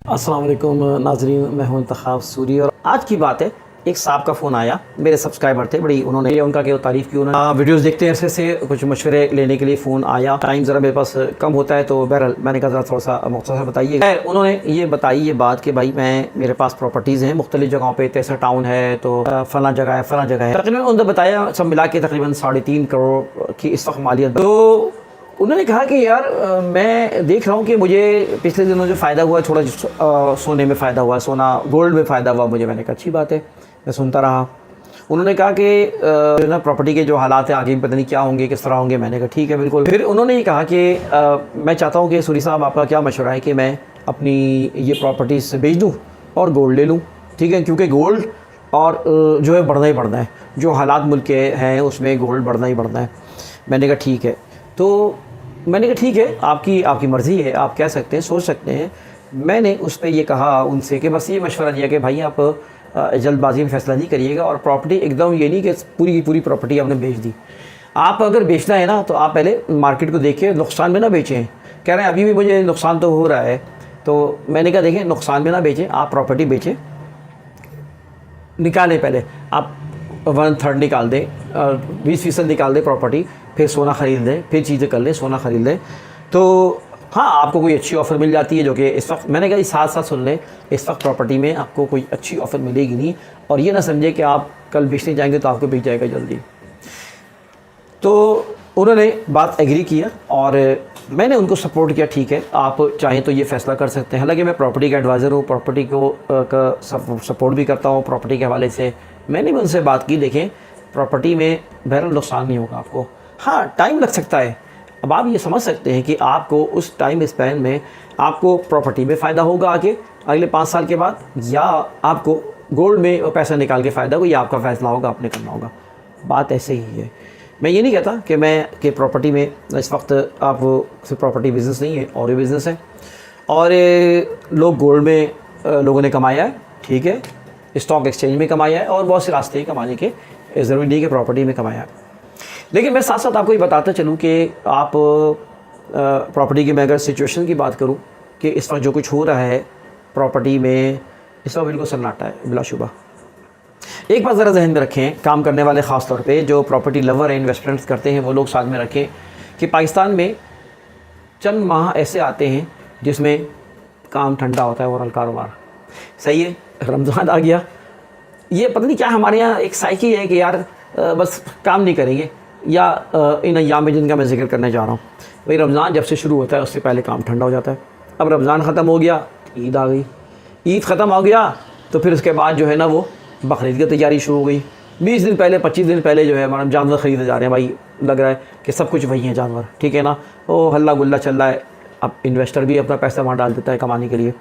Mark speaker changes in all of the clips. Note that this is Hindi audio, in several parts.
Speaker 1: अस्सलाम वालेकुम नाज़रीन, मैं हूं इंतखाब सूरी और आज की बात है। एक साहब का फ़ोन आया, मेरे सब्सक्राइबर थे, बड़ी उन्होंने उनका क्या तारीफ़ की, उन्होंने वीडियोस देखते हैं ऐसे से कुछ मशवरे लेने के लिए फ़ोन आया। टाइम ज़रा मेरे पास कम होता है तो बहरहाल मैंने कहा ज़रा थोड़ा सा मुख्तसर बताइए। उन्होंने ये बताई ये बात कि भाई मेरे पास प्रॉपर्टीज़ हैं मुख्तलिफ़ जगहों पे, तैसा टाउन है तो फ़लाँ जगह है फ़लाँ जगह है। तकरीबन उन्होंने बताया सब मिला के तकरीबन 3.5 करोड़ की इस वक्त मालियत। तो उन्होंने कहा कि यार मैं देख रहा हूँ कि मुझे पिछले दिनों जो फ़ायदा हुआ थोड़ा सोने में फ़ायदा हुआ, सोना गोल्ड में फ़ायदा हुआ मुझे। मैंने कहा अच्छी बात है, मैं सुनता रहा। उन्होंने कहा कि जो ना प्रॉपर्टी के जो हालात हैं आगे पता नहीं क्या होंगे, किस तरह होंगे। मैंने कहा ठीक है बिल्कुल। फिर उन्होंने ये कहा कि मैं चाहता हूँ कि सूरी साहब आपका क्या मशवरा है कि मैं अपनी ये प्रॉपर्टीज़ बेच दूँ और गोल्ड ले लूँ, ठीक है, क्योंकि गोल्ड और जो है बढ़ना ही बढ़ना है, जो हालात मुल्क के हैं उसमें गोल्ड बढ़ना ही बढ़ना है। मैंने कहा ठीक है। तो मैंने कहा ठीक है, आपकी मर्ज़ी है, आप कह सकते हैं, सोच सकते हैं। मैंने उस पर ये कहा उनसे कि बस ये मशवरा दिया कि भाई आप जल्दबाजी में फ़ैसला नहीं करिएगा और प्रॉपर्टी एकदम ये नहीं कि पूरी की पूरी प्रॉपर्टी आपने बेच दी। आप अगर बेचना है ना तो आप पहले मार्केट को देखिए, नुकसान में ना बेचें। कह रहे हैं अभी भी मुझे नुकसान तो हो रहा है। तो मैंने कहा देखें, नुकसान में ना बेचें, आप प्रॉपर्टी बेचें, निकालें पहले आप 1/3 निकाल दें, 20% निकाल दें प्रॉपर्टी, फिर सोना ख़रीद लें, फिर चीज़ें कर लें, सोना ख़रीद लें। तो हाँ, आपको कोई अच्छी ऑफ़र मिल जाती है जो कि इस वक्त, मैंने कहा साथ साथ सुन लें, इस वक्त प्रॉपर्टी में आपको कोई अच्छी ऑफ़र मिलेगी नहीं। और ये ना समझे कि आप कल बेचने जाएंगे तो आपको बिक जाएगा जल्दी। तो उन्होंने बात एग्री किया और मैंने उनको सपोर्ट किया, ठीक है आप चाहें तो ये फ़ैसला कर सकते हैं। हालांकि मैं प्रॉपर्टी का एडवाइज़र हूँ, प्रॉपर्टी को का सपोर्ट भी करता हूँ प्रॉपर्टी के हवाले से। मैंने भी उनसे बात की, देखें प्रॉपर्टी में बहरहाल नुकसान नहीं होगा आपको, हाँ टाइम लग सकता है। अब आप ये समझ सकते हैं कि आपको उस टाइम स्पैन में आपको प्रॉपर्टी में फ़ायदा होगा आगे अगले 5 साल के बाद, या आपको गोल्ड में पैसा निकाल के फ़ायदा होगा, या आपका फ़ैसला होगा, आपने करना होगा। बात ऐसे ही है। मैं ये नहीं कहता कि प्रॉपर्टी में इस वक्त आप सिर्फ प्रॉपर्टी बिज़नेस नहीं है और ये बिज़नेस है, और लोग गोल्ड में लोगों ने कमाया है, ठीक है, स्टॉक एक्सचेंज में कमाया है और बहुत से रास्ते कमाने के, ज़रूरी नहीं कि प्रॉपर्टी में कमाया है। लेकिन मैं साथ साथ आपको ये बताता चलूँ कि आप प्रॉपर्टी की, मैं अगर सिचुएशन की बात करूँ कि इस वक्त जो कुछ हो रहा है प्रॉपर्टी में, इस वक्त बिल्कुल सन्नाटा है बिलाशुबा। एक बात ज़रा जहन में रखें, काम करने वाले ख़ास तौर पे जो प्रॉपर्टी लवर हैं, इन्वेस्टमेंट्स करते हैं, वो लोग साथ में रखें कि पाकिस्तान में चंद माह ऐसे आते हैं जिसमें काम ठंडा होता है ओवरऑल कारोबार सही है। रमज़ान आ गया, ये पता नहीं क्या हमारे यहाँ एक साइकी है कि यार बस काम नहीं करेंगे, या इन अय्याम में जिनका मैं जिक्र करने जा रहा हूँ, भाई रमज़ान जब से शुरू होता है उससे पहले काम ठंडा हो जाता है। अब रमज़ान ख़त्म हो गया, ईद आ गई, ईद ख़त्म हो गया तो फिर उसके बाद जो है ना वो बकरीद की तैयारी शुरू हो गई। 20 दिन पहले 25 दिन पहले जो है हमारे जानवर ख़रीदे जा रहे हैं। भाई लग रहा है कि सब कुछ वही है जानवर, ठीक है ना, वो हल्ला गुल्ला चल रहा है। अब इन्वेस्टर भी अपना पैसा वहाँ डाल देता है कमाने के लिए।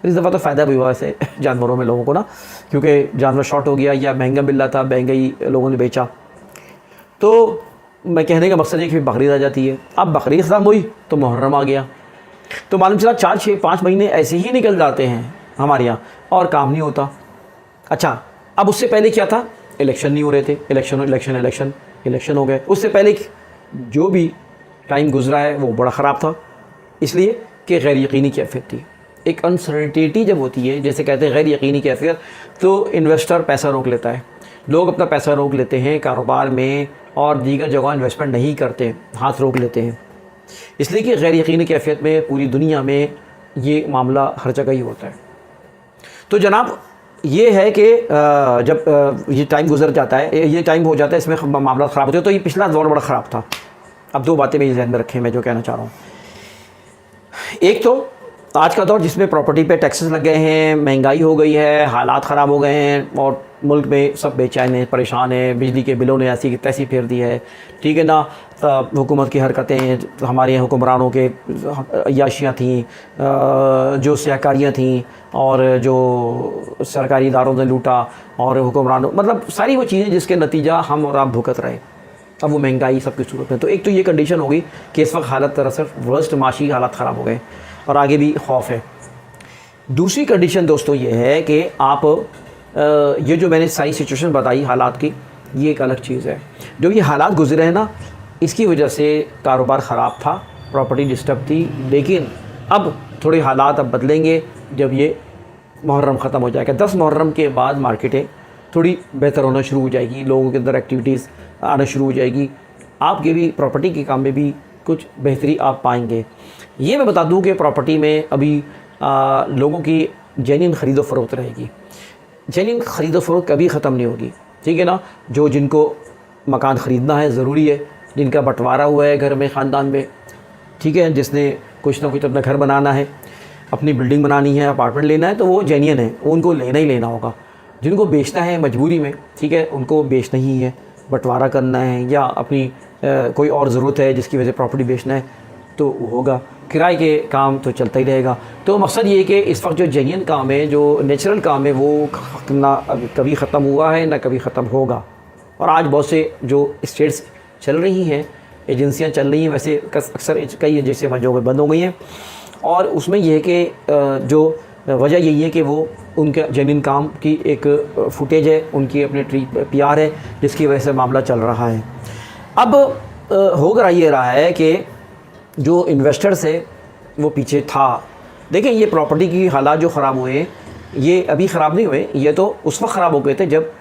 Speaker 1: इस दफ़ा तो फ़ायदा भी हुआ ऐसे जानवरों में लोगों को ना, क्योंकि जानवर शॉर्ट हो गया या महंगा मिल रहा था, महंगाई लोगों ने बेचा। तो मैं कहने का मकसद है कि बकरीद आ जाती है। अब बकरीद ख़त्म हुई तो मुहर्रम आ गया, तो मालूम चला 4, 6, 5 महीने ऐसे ही निकल जाते हैं हमारे यहाँ और काम नहीं होता। अच्छा, अब उससे पहले क्या था, इलेक्शन नहीं हो रहे थे, इलेक्शन हो गए। उससे पहले जो भी टाइम गुजरा है वो बड़ा ख़राब था, इसलिए कि गैर यकीनी कैफियत थी। एक अनसर्टिनिटी जब होती है, जैसे कहते हैं गैर यकीनी कैफियत, तो इन्वेस्टर पैसा रोक लेता है, लोग अपना पैसा रोक लेते हैं कारोबार में और दीगर जगह इन्वेस्टमेंट नहीं करते, हाथ रोक लेते हैं। इसलिए कि गैर यकीनी कैफियत में पूरी दुनिया में ये मामला हर जगह ही होता है। तो जनाब ये है कि जब ये टाइम गुजर जाता है, ये टाइम हो जाता है, इसमें मामला ख़राब होते हैं। तो ये पिछला दौर बड़ा ख़राब था। अब 2 बातें मेरे ज़हन में रखें, मैं जो कहना चाह रहा हूँ। एक तो आज का दौर जिसमें प्रॉपर्टी पे टैक्सेस लग गए हैं, महंगाई हो गई है, हालात ख़राब हो गए हैं और मुल्क में सब बेचैन हैं, परेशान हैं, बिजली के बिलों ने ऐसी की तैसी फेर दी है, ठीक है ना। हुकूमत की हरकतें, हमारे हुक्मरानों के अय्याशियाँ थीं, जो सियाकारियाँ थीं और जो सरकारी इदारों ने लूटा और हुक्मरानों, मतलब सारी वो चीज़ें जिसके नतीजा हम और आप भुगत रहे। अब वो महंगाई सब की सूरत में, तो एक तो ये कंडीशन होगी कि इस वक्त हालत दरअसल वर्स्ट माशी हालात ख़राब हो गए और आगे भी खौफ है। दूसरी कंडीशन दोस्तों ये है कि आप ये जो मैंने सारी सिचुएशन बताई हालात की, ये एक अलग चीज़ है। जो ये हालात गुजरे हैं ना, इसकी वजह से कारोबार ख़राब था, प्रॉपर्टी डिस्टर्ब थी, लेकिन अब थोड़े हालात अब बदलेंगे, जब ये मुहर्रम ख़त्म हो जाएगा। 10 मुहर्रम के बाद मार्केटें थोड़ी बेहतर होना शुरू हो जाएगी, लोगों के अंदर एक्टिविटीज़ आना शुरू हो जाएगी, आपके भी प्रॉपर्टी के काम में भी कुछ बेहतरी आप पाएंगे। ये मैं बता दूं कि प्रॉपर्टी में अभी लोगों की जेन्युइन ख़रीदो फ़रोख्त रहेगी। जेन्युइन ख़रीदो फ़रोख्त कभी ख़त्म नहीं होगी, ठीक है ना। जो जिनको मकान ख़रीदना है ज़रूरी है, जिनका बंटवारा हुआ है घर में, ख़ानदान में, ठीक है, जिसने कुछ ना कुछ अपना घर बनाना है, अपनी बिल्डिंग बनानी है, अपार्टमेंट लेना है, तो वो जेन्युइन है, उनको लेना ही लेना होगा। जिनको बेचना है मजबूरी में, ठीक है, उनको बेचना ही है, बंटवारा करना है या अपनी कोई और ज़रूरत है जिसकी वजह से प्रॉपर्टी बेचना है तो होगा। किराए के काम तो चलता ही रहेगा। तो मकसद ये है कि इस वक्त जो जेन्युइन काम है, जो नेचुरल काम है, वो ना कभी ख़त्म हुआ है ना कभी ख़त्म होगा। और आज बहुत से जो स्टेट्स चल रही हैं, एजेंसियां चल रही हैं, वैसे अक्सर कई एजेंसियाँ बंद हो गई हैं, और उसमें यह है कि जो वजह यही है कि वो उनके जेन्युइन काम की एक फुटेज है, उनकी अपने PR है, जिसकी वजह से मामला चल रहा है। अब होकर ये रहा है कि जो इन्वेस्टर्स है वो पीछे था। देखें, ये प्रॉपर्टी की हालात जो ख़राब हुए, ये अभी ख़राब नहीं हुए, ये तो उस वक्त ख़राब हो गए थे जब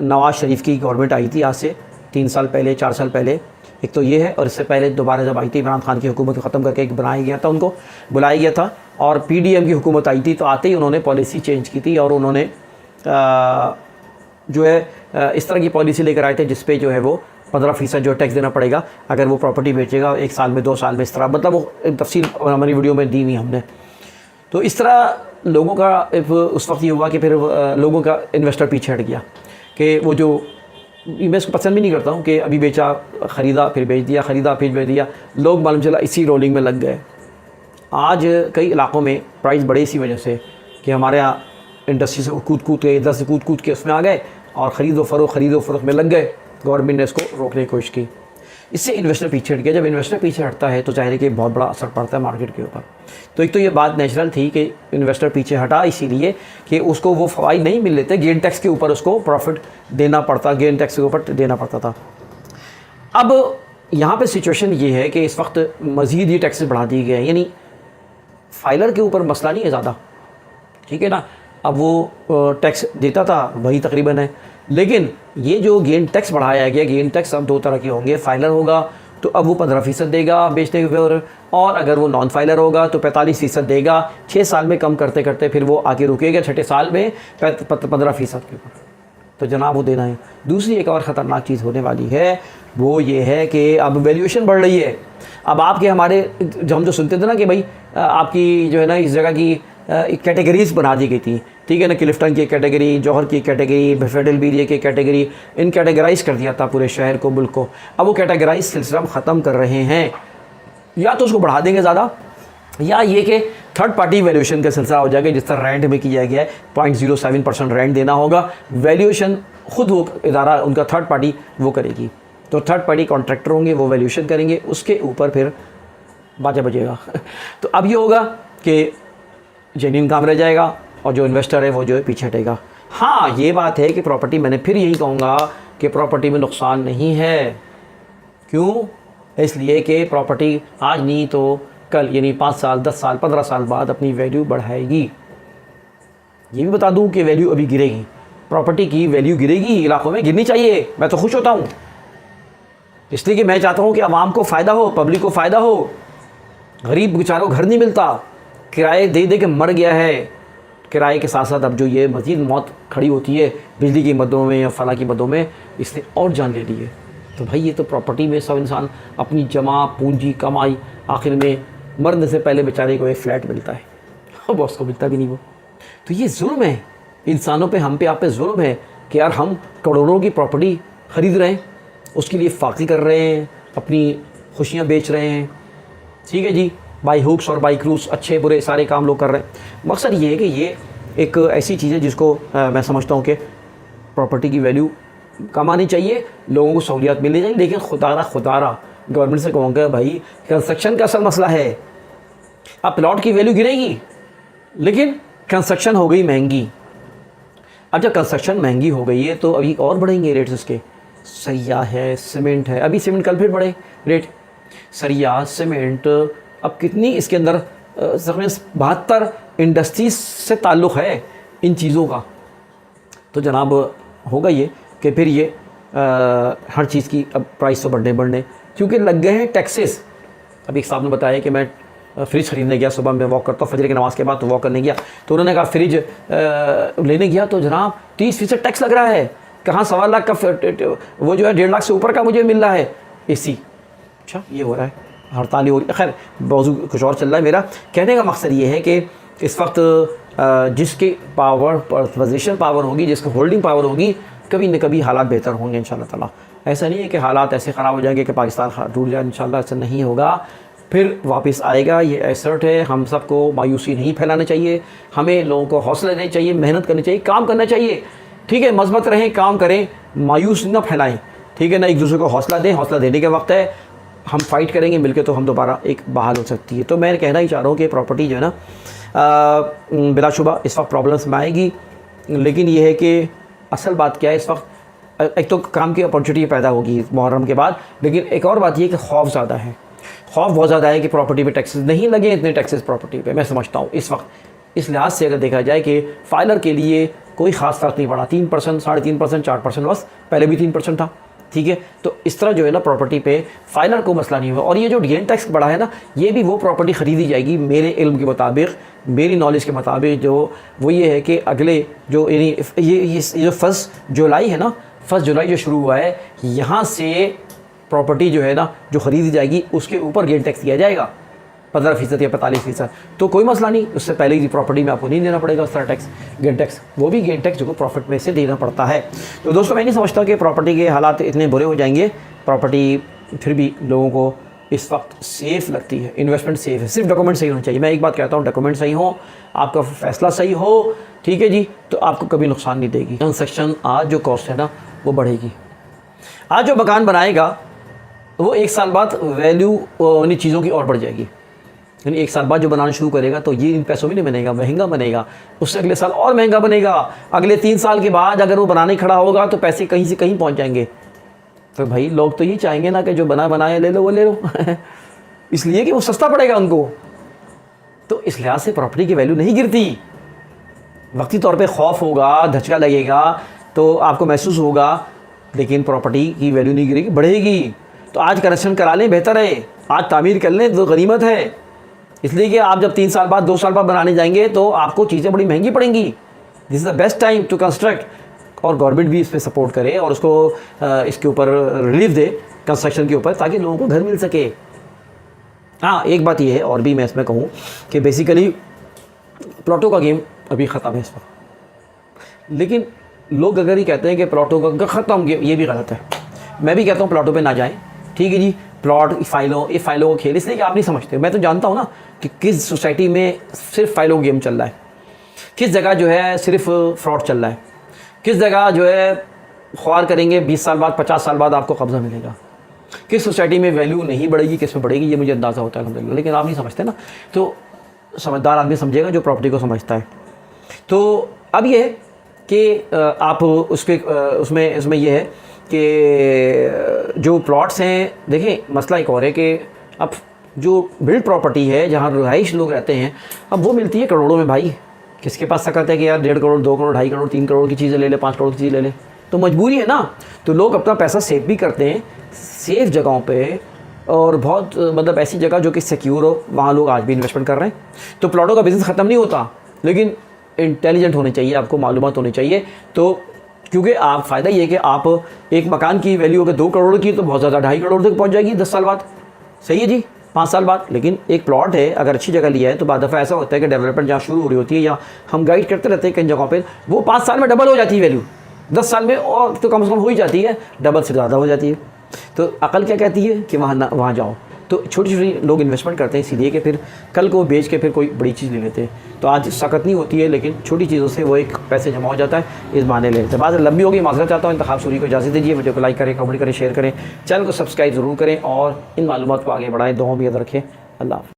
Speaker 1: नवाज़ शरीफ की गवर्नमेंट आई थी, आज से 3 साल पहले, 4 साल पहले। एक तो ये है, और इससे पहले दोबारा जब आई थी इमरान खान की हुकूमत को ख़त्म करके एक बनाया गया था, उनको बुलाया गया था, और PDM की हुकूमत आई थी, तो आते ही उन्होंने पॉलिसी चेंज की थी, और उन्होंने जो है इस तरह की पॉलिसी लेकर आए थे जिस पे जो है वो 15% जो टैक्स देना पड़ेगा अगर वो प्रॉपर्टी बेचेगा 1 साल में, 2 साल में, इस तरह, मतलब वो तफसील हमारी वीडियो में दी हुई हमने। तो इस तरह लोगों का उस वक्त ये हुआ कि फिर लोगों का इन्वेस्टर पीछे हट गया कि वो जो, मैं इसको पसंद भी नहीं करता हूँ कि अभी बेचा, ख़रीदा फिर बेच दिया, ख़रीदा फिर बेच दिया, लोग मालूम चला इसी रोलिंग में लग गए। आज कई इलाक़ों में प्राइस बढ़े इसी वजह से कि हमारे यहाँ इंडस्ट्री से कूद के, इधर से कूद के उसमें आ गए और ख़रीदो फ़रोख्त में लग गए। गवर्नमेंट ने इसको रोकने की कोशिश की, इससे इन्वेस्टर पीछे हट गया। जब इन्वेस्टर पीछे हटता है तो चाहे कि बहुत बड़ा असर पड़ता है मार्केट के ऊपर। तो एक तो ये बात नेचुरल थी कि इन्वेस्टर पीछे हटा इसीलिए कि उसको वो फ़वाइद नहीं मिल लेते, गेन टैक्स के ऊपर उसको प्रॉफिट देना पड़ता, गेन टैक्स के ऊपर देना पड़ता था। अब यहाँ पे सिचुएशन ये है कि इस वक्त मज़ीद ये टैक्सेस बढ़ा दिए गए हैं, यानी फाइलर के ऊपर मसला नहीं है ज़्यादा, ठीक है ना। अब वो टैक्स देता था वही तकरीबन है, लेकिन ये जो गेन टैक्स बढ़ाया गया, गेन टैक्स अब 2 तरह के होंगे। फाइलर होगा तो अब वो 15% देगा बेचने के ऊपर, और अगर वो नॉन फाइलर होगा तो 45% देगा। 6 साल में कम करते करते फिर वो आके रुकेगा 6ठे साल में 15% के ऊपर, तो जनाब वो देना है। दूसरी एक और ख़तरनाक चीज़ होने वाली है, वो ये है कि अब वैल्यूएशन बढ़ रही है। अब आपके हमारे जो हम जो सुनते थे ना कि भाई आपकी जो है ना इस जगह की कैटेगरीज़ बना दी गई थी, ठीक है ना, क्लिफ्टन की कैटेगरी, जौहर की कैटेगरी, फेडरल एरिया की कैटेगरी, इन कैटेगराइज़ कर दिया था पूरे शहर को, मुल्क को। अब वो कैटेगराइज सिलसिला ख़त्म कर रहे हैं, या तो उसको बढ़ा देंगे ज़्यादा, या ये कि थर्ड पार्टी वैल्यूएशन का सिलसिला हो जाएगा, जिस तरह रेंट में किया गया है 0.07% रेंट देना होगा। वैल्यूएशन खुद वो इदारा, उनका थर्ड पार्टी वो करेगी, तो थर्ड पार्टी कॉन्ट्रैक्टर होंगे, वो वैल्यूएशन करेंगे, उसके ऊपर फिर बाजा बजेगा। तो अब ये होगा कि जेन्युइन काम रह जाएगा और जो इन्वेस्टर है वो जो है पीछे हटेगा। हाँ, ये बात है कि प्रॉपर्टी, मैंने फिर यही कहूँगा कि प्रॉपर्टी में नुकसान नहीं है। क्यों? इसलिए कि प्रॉपर्टी आज नहीं तो कल, यानी 5 साल, 10 साल, 15 साल बाद अपनी वैल्यू बढ़ाएगी। ये भी बता दूं कि वैल्यू अभी गिरेगी, प्रॉपर्टी की वैल्यू गिरेगी, इलाकों में गिरनी चाहिए। मैं तो खुश होता हूँ, इसलिए कि मैं चाहता हूँ कि आवाम को फ़ायदा हो, पब्लिक को फ़ायदा हो। गरीब बेचारों को घर नहीं मिलता, किराए दे दे के मर गया है। किराए के साथ साथ अब जो ये मज़ीद मौत खड़ी होती है बिजली की मदों में या फला की मदों में, इसने और जान ले ली है। तो भाई ये तो प्रॉपर्टी में सब इंसान अपनी जमा पूंजी कमाई, आखिर में मरने से पहले बेचारे को एक फ्लैट मिलता है, अब बॉस को मिलता भी नहीं वो। तो ये जुल्म है इंसानों पे, हम पे, आप पे जुल्म है कि यार हम करोड़ों की प्रॉपर्टी ख़रीद रहे हैं, उसके लिए फाकी कर रहे हैं, अपनी खुशियाँ बेच रहे हैं, ठीक है जी, बाई हुक्स और बाई क्रूज, अच्छे बुरे सारे काम लोग कर रहे हैं। मकसद ये है कि ये एक ऐसी चीज़ है जिसको मैं समझता हूँ कि प्रॉपर्टी की वैल्यू कम आनी चाहिए, लोगों को सहूलियत मिलनी चाहिए। लेकिन खुदारा गवर्नमेंट से कहूँगा भाई कंस्ट्रक्शन का असल मसला है। अब प्लॉट की वैल्यू गिरेगी लेकिन कंस्ट्रक्शन हो गई महंगी। अब जब कंस्ट्रक्शन महंगी हो गई है तो अभी और बढ़ेंगे रेट्स उसके। सरिया है, सीमेंट है, अभी सीमेंट कल फिर बढ़े रेट, सरिया सीमेंट अब कितनी इसके अंदर तकरीबन इंडस्ट्रीज से ताल्लुक़ है इन चीज़ों का, तो जनाब होगा ये कि फिर ये हर चीज़ की अब प्राइस तो बढ़ने क्योंकि लग गए हैं टैक्सेस। अभी एक साहब ने बताया कि मैं फ्रिज ख़रीदने गया, सुबह मैं वॉक करता हूँ फजर की नमाज़ के बाद, तो वॉक करने गया तो उन्होंने कहा फ्रिज लेने गया तो जनाब 30% टैक्स लग रहा है। कहाँ 1.25 लाख का वो जो है 1.5 लाख से ऊपर का मुझे मिल रहा है एसी। अच्छा ये हो रहा है, हड़ताली हो रही है। खैर मौजू कुछ और चल रहा है। मेरा कहने का मकसद ये है कि इस वक्त जिसकी पावर पोजीशन पावर होगी, जिसकी होल्डिंग पावर होगी, कभी न कभी हालात बेहतर होंगे इंशाल्लाह ताला। ऐसा नहीं है कि हालात ऐसे ख़राब हो जाएंगे कि पाकिस्तान टूट जाए, इंशाल्लाह ऐसा नहीं होगा, फिर वापस आएगा। ये एसर्ट है, हम सबको मायूसी नहीं फैलाना चाहिए, हमें लोगों को हौसला देना चाहिए, मेहनत करनी चाहिए, काम करना चाहिए। ठीक है, मजबूत रहें, काम करें, मायूस न फैलाएं। ठीक है ना, एक दूसरे को हौसला दें, हौसला देने का वक्त है, हम फाइट करेंगे मिलके तो हम दोबारा एक बहाल हो सकती है। तो मैं कहना ही चाह रहा हूँ कि प्रॉपर्टी जो है ना बिलाशुबा इस वक्त प्रॉब्लम्स में आएगी, लेकिन ये है कि असल बात क्या है इस वक्त, एक तो काम की अपॉर्चुनिटी पैदा होगी मुहर्रम के बाद, लेकिन एक और बात ये कि खौफ ज़्यादा है, खौफ बहुत ज़्यादा है कि प्रॉपर्टी पे टैक्सेस नहीं लगे, इतने टैक्सेस प्रॉपर्टी पे। मैं समझता हूँ इस वक्त इस लिहाज से अगर देखा जाए कि फाइलर के लिए कोई ख़ास फ़र्क नहीं पड़ा, 3%, 3.5%, 4% बस, पहले भी 3% था। ठीक है, तो इस तरह जो है ना प्रॉपर्टी पे फाइलर को मसला नहीं हुआ। और ये जो गेन टैक्स बढ़ा है ना, ये भी वो प्रॉपर्टी ख़रीदी जाएगी मेरे इल्म के मुताबिक, मेरी नॉलेज के मुताबिक, जो वो ये है कि अगले जो ये जो 1 जुलाई है ना, 1 जुलाई जो शुरू हुआ है, यहाँ से प्रॉपर्टी जो है ना जो ख़रीदी जाएगी उसके ऊपर गेन टैक्स दिया जाएगा 15% या 45%। तो कोई मसला नहीं, उससे पहले की प्रॉपर्टी में आपको नहीं देना पड़ेगा उस तरह टैक्स, गेन टैक्स, वो भी गेन टैक्स जो प्रॉफिट में से देना पड़ता है। तो दोस्तों मैं नहीं समझता कि प्रॉपर्टी के हालात इतने बुरे हो जाएंगे। प्रॉपर्टी फिर भी लोगों को इस वक्त सेफ़ लगती है, इन्वेस्टमेंट सेफ़ है, सिर्फ डॉक्यूमेंट सही होने चाहिए। मैं एक बात कहता हूँ, डॉक्यूमेंट सही हो, आपका फैसला सही हो, ठीक है जी, तो आपको कभी नुकसान नहीं देगी। कंस्ट्रक्शन आज जो कॉस्ट है ना वो बढ़ेगी। आज जो मकान बनाएगा वो 1 साल बाद वैल्यू उन्हीं चीज़ों की और बढ़ जाएगी। यानी 1 साल बाद जो बनाना शुरू करेगा तो ये इन पैसों में नहीं बनेगा, महंगा बनेगा, उससे अगले साल और महंगा बनेगा, अगले 3 साल के बाद अगर वो बनाने खड़ा होगा तो पैसे कहीं से कहीं पहुंच जाएंगे। तो भाई लोग तो ये चाहेंगे ना कि जो बनाया ले लो वो ले लो इसलिए कि वो सस्ता पड़ेगा उनको। तो इस लिहाज से प्रॉपर्टी की वैल्यू नहीं गिरती। वक्ती तौर पे खौफ होगा, धचका लगेगा तो आपको महसूस होगा, लेकिन प्रॉपर्टी की वैल्यू नहीं गिरेगी, बढ़ेगी। तो आज करेक्शन करा लें, बेहतर है, आज तामीर कर लें तो गनीमत है। इसलिए कि आप जब 3 साल बाद 2 साल बाद बनाने जाएंगे तो आपको चीज़ें बड़ी महंगी पड़ेंगी। This is the best time to construct, और गवर्नमेंट भी इस पर सपोर्ट करे और उसको इसके ऊपर रिलीफ दे कंस्ट्रक्शन के ऊपर, ताकि लोगों को घर मिल सके। हाँ, एक बात ये है और भी मैं इसमें कहूँ कि बेसिकली प्लॉटों का गेम अभी ख़त्म है इस वक्त, लेकिन लोग अगर ये कहते हैं कि प्लॉटों का ख़त्म गेम, ये भी गलत है। मैं भी कहता हूँ प्लॉटों पे ना जाएं, ठीक है जी। प्लॉट ये फाइलों को खेल, इसलिए कि आप नहीं समझते। मैं तो जानता हूँ ना कि किस सोसाइटी में सिर्फ फाइलों का गेम चल रहा है, किस जगह जो है सिर्फ फ्रॉड चल रहा है, किस जगह जो है ख्वार करेंगे 20 साल बाद 50 साल बाद आपको कब्ज़ा मिलेगा, किस सोसाइटी में वैल्यू नहीं बढ़ेगी, किस में बढ़ेगी, ये मुझे अंदाज़ा होता है अल्हम्दुलिल्लाह। लेकिन आप नहीं समझते ना, तो समझदार आदमी समझेगा जो प्रॉपर्टी को समझता है। तो अब ये है कि आप उसमें ये है कि जो प्लॉट्स हैं, देखें मसला एक और है कि अब जो बिल्ड प्रॉपर्टी है जहाँ रहाइश लोग रहते हैं, अब वो मिलती है करोड़ों में। भाई किसके पास सकत है कि यार 1.5 करोड़, 2 करोड़, 2.5 करोड़, 3 करोड़ की चीज़ें ले ले, 5 करोड़ की चीज़ ले ले, तो मजबूरी है ना। तो लोग अपना पैसा सेव भी करते हैं सेफ जगहों पे, और बहुत मतलब ऐसी जगह जो कि सिक्योर हो, वहाँ लोग आज भी इन्वेस्टमेंट कर रहे हैं। तो प्लॉटों का बिज़नेस ख़त्म नहीं होता, लेकिन इंटेलिजेंट होने चाहिए, आपको मालूमात होनी चाहिए। तो क्योंकि आप फ़ायदा ये है कि आप एक मकान की वैल्यू अगर 2 करोड़ की तो बहुत ज़्यादा 2.5 करोड़ तक पहुँच जाएगी 10 साल बाद, सही है जी, 5 साल बाद। लेकिन एक प्लॉट है अगर अच्छी जगह लिया है तो बाद दफ़ा ऐसा होता है कि डेवलपमेंट जहाँ शुरू हो रही होती है, या हम गाइड करते रहते हैं कई जगहों पर, वो 5 साल में डबल हो जाती है वैल्यू, 10 साल में और तो कम से कम हो ही जाती है, डबल से ज़्यादा हो जाती है। तो अकल क्या कहती है कि वहाँ जाओ। तो छोटी छोटी लोग इन्वेस्टमेंट करते हैं इसीलिए कि फिर कल को बेच के फिर कोई बड़ी चीज़ ले लेते हैं। तो आज सकत नहीं होती है, लेकिन छोटी चीज़ों से वो एक पैसे जमा हो जाता है, इस बहाने ले लेते हैं। बात लंबी होगी, माजरत चाहता हूँ। इंतखाब सूरी को इजाज़त दीजिए। वीडियो को लाइक करें, कमेंट करें, शेयर करें, चैनल को सब्सक्राइब ज़रूर करें और इन मालूमात को आगे बढ़ाएं। दुआ भी याद रखें। अल्लाह।